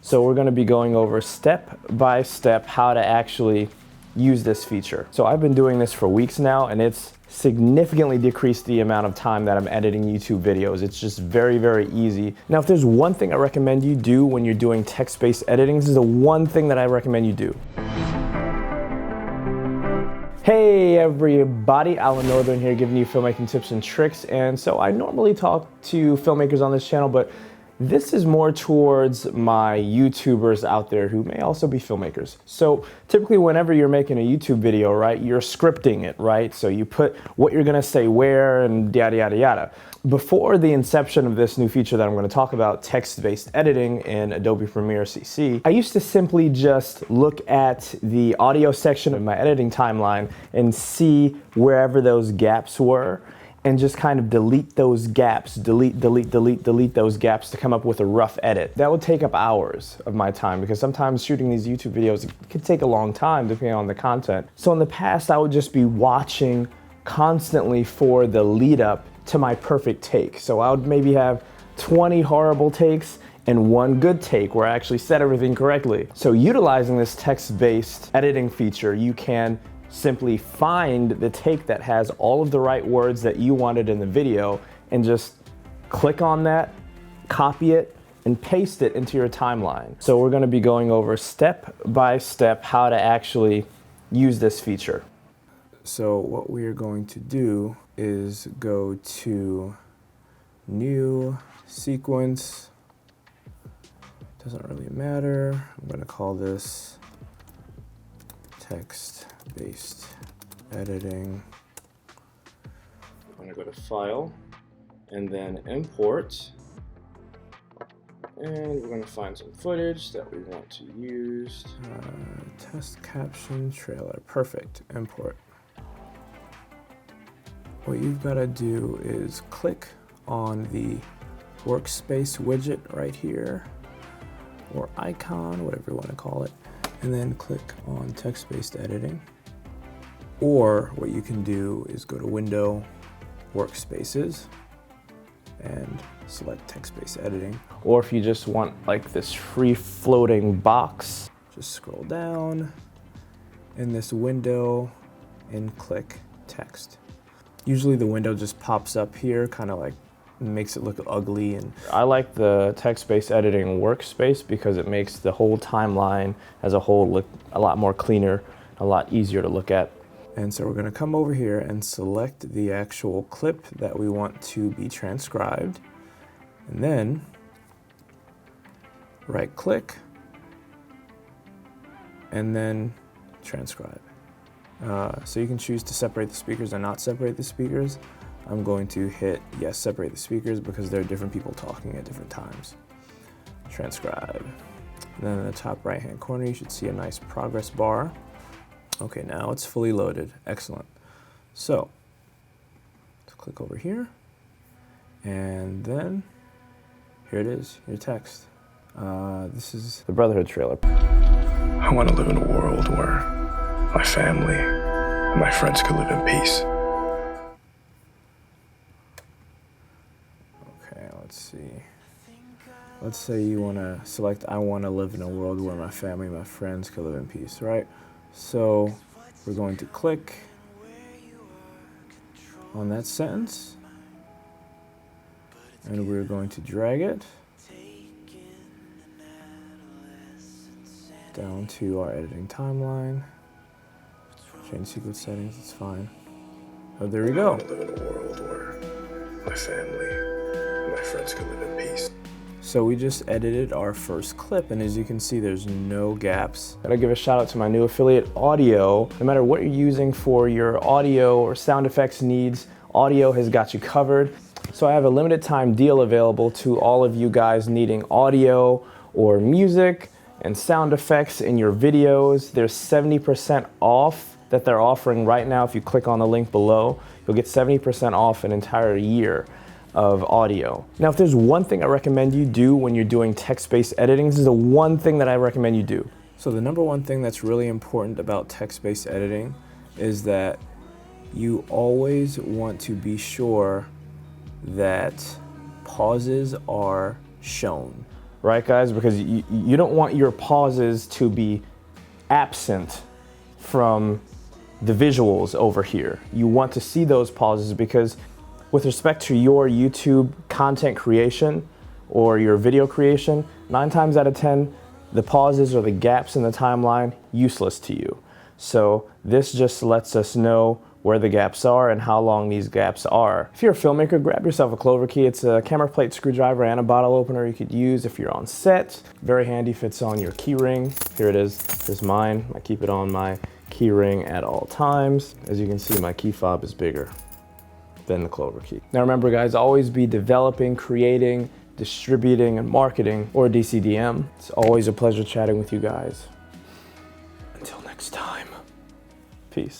So we're going to be going over step by step how to actually use this feature. So I've been doing this for weeks now, and it's significantly decreased the amount of time that I'm editing YouTube videos. It's just very, very easy. Now, if there's one thing I recommend you do when you're doing text-based editing, this is the one thing that I recommend you do. Hey everybody, Alan Northern here giving you filmmaking tips and tricks. And so I normally talk to filmmakers on this channel, but this is more towards my YouTubers out there who may also be filmmakers. So typically whenever you're making a YouTube video, right, you're scripting it, right? So you put what you're gonna say where and yada, yada, yada. Before the inception of this new feature that I'm gonna talk about, text-based editing in Adobe Premiere CC, I used to simply just look at the audio section of my editing timeline and see wherever those gaps were, and just kind of delete those gaps, delete those gaps to come up with a rough edit. That would take up hours of my time because sometimes shooting these YouTube videos, it could take a long time depending on the content. So in the past, I would just be watching constantly for the lead up to my perfect take. So I would maybe have 20 horrible takes and one good take where I actually said everything correctly. So utilizing this text-based editing feature, you can simply find the take that has all of the right words that you wanted in the video and just click on that, copy it, and paste it into your timeline. So we're going to be going over step by step how to actually use this feature. So what we are going to do is go to new sequence. Doesn't really matter. I'm going to call this text-based editing. I'm going to go to File and then Import, and we're going to find some footage that we want to use. Test caption trailer. Perfect. Import. What you've got to do is click on the workspace widget right here, or icon, whatever you want to call it, and then click on text-based editing. Or what you can do is go to Window, Workspaces, and select text-based editing. Or if you just want like this free-floating box, just scroll down in this window and click text. Usually the window just pops up here, kind of like makes it look ugly. And I like the text-based editing workspace because it makes the whole timeline as a whole look a lot more cleaner, a lot easier to look at. And so we're going to come over here and select the actual clip that we want to be transcribed, and then right click and then transcribe. So you can choose to separate the speakers or not separate the speakers. I'm going to hit yes, separate the speakers, because there are different people talking at different times. Transcribe. And then in the top right hand corner, you should see a nice progress bar. Okay, now it's fully loaded. Excellent. So let's click over here, and then here it is, your text. This is the Brotherhood trailer. I want to live in a world where my family and my friends could live in peace. Okay, let's see. Let's say you want to select, I want to live in a world where my family and my friends could live in peace, right? So we're going to click on that sentence, and we're going to drag it down to our editing timeline. Change sequence settings, it's fine. Oh, there we go. I want to live in a world where my family and my friends could live in peace. So we just edited our first clip, and as you can see, there's no gaps. Gotta give a shout out to my new affiliate, Audio. No matter what you're using for your audio or sound effects needs, Audio has got you covered. So I have a limited time deal available to all of you guys needing audio or music and sound effects in your videos. There's 70% off that they're offering right now. If you click on the link below, you'll get 70% off an entire year of audio. Now, if there's one thing I recommend you do when you're doing text-based editing, this is the one thing that I recommend you do. So the number one thing that's really important about text-based editing is that you always want to be sure that pauses are shown. right guys? Because you don't want your pauses to be absent from the visuals over here. You want to see those pauses because with respect to your YouTube content creation or your video creation, 9 times out of 10, the pauses or the gaps in the timeline, useless to you. So this just lets us know where the gaps are and how long these gaps are. If you're a filmmaker, grab yourself a Clover Key. It's a camera plate screwdriver and a bottle opener you could use if you're on set. Very handy, fits on your key ring. Here it is, here's mine. I keep it on my key ring at all times. As you can see, my key fob is bigger than the Clover Key. Now remember guys, always be developing, creating, distributing, and marketing, or DCDM. It's always a pleasure chatting with you guys. Until next time, peace.